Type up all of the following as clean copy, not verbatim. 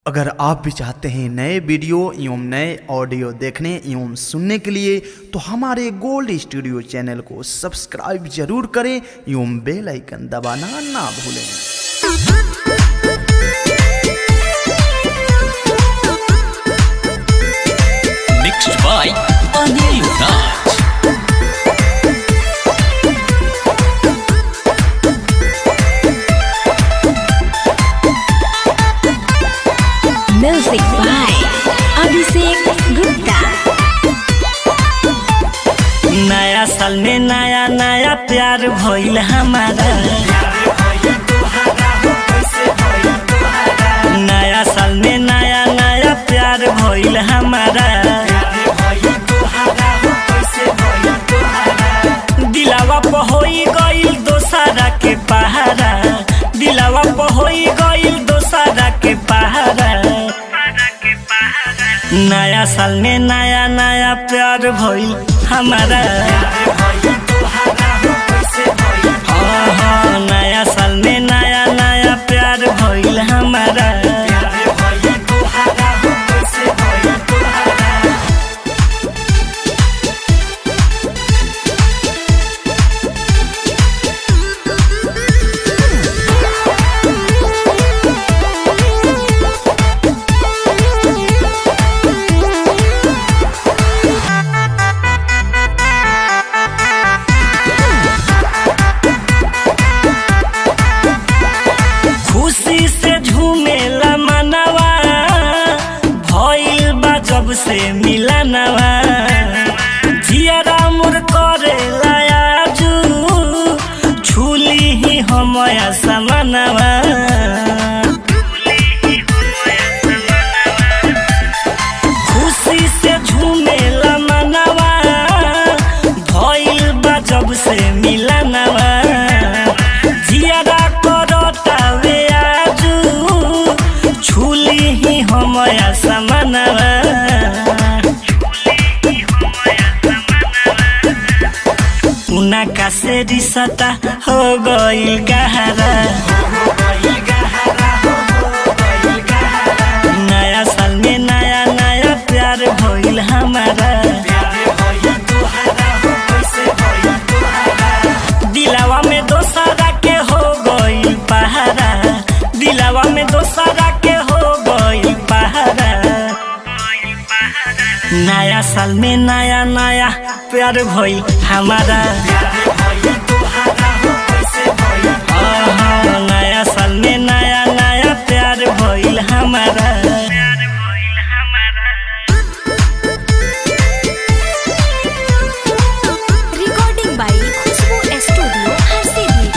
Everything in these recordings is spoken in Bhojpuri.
अगर आप भी चाहते हैं नए वीडियो एवं नए ऑडियो देखने एवं सुनने के लिए तो हमारे गोल्ड स्टूडियो चैनल को सब्सक्राइब जरूर करें एवं बेल आइकन दबाना ना भूलें। Mixed by Anil Raj. Music by Abhishek Gupta. नया साल में नया नया प्यार भइल हमारा। नया साल में नया नया प्यार भइल हमारा। दिलावा पे होई गइल दोसरा के पहाड़ा। दिलावा पे होई गइल दोसरा के पहाड़ा। नया साल में नया नया प्यार भइल हमारा। हाँ, नया साल में नया नया प्यार भइल हमारा। खुशी से झूमेला मनवा भइल बा जब से मिलनवा। जियारा मोर करेला आजू छुली ही हम समनवा। खुशी से झूमेला मनवा भइल बा जब से मिलनवा। जियारा करतावे आजू छुली ही हम समनवा। उनका से रिश्ता हो गइल गहरा। नया साल में नया नया प्यार भइल हमारा। दिलावा में दोसरा के हो गइल पहाड़ा। दिलावा में दोसरा के हो गइल पहाड़ा। नया साल में नया नया प्यार भइल हमारा। नया साल में नया नया प्यार भइल हमारा। Recording by Khushbu studio Harsiddhi.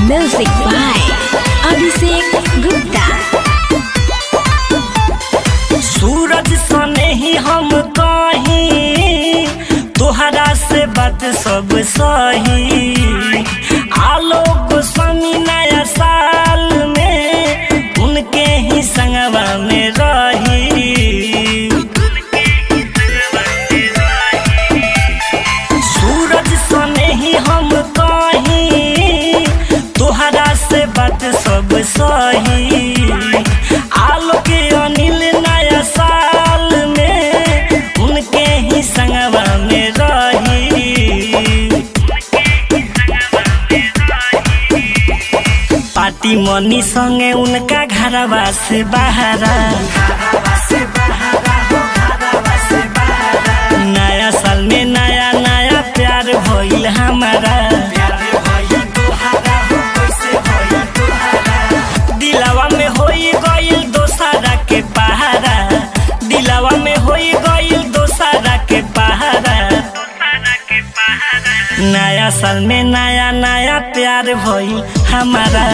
Music by Abhishek Gupta. सूरज सने ही हम कहीं तोहरा से बात सब सही। आलोक स्वामी नया साल में उनके ही संगवा में रही। सूरज सने ही हम कहीं तोहरा से बात सब सही। आलोक अनिल नया साल में उनके ही संगवा में रही। पार्टी मनी संगे उनका घरवा से बाहरा। नया साल में नया नया प्यार भइल हमारा। दिलावा में होई गइल दोसरा के पहाड़ा। दिलावा में होई गइल दोसरा के पहाड़ा। नया साल में नया नया प्यार भइल हमारा।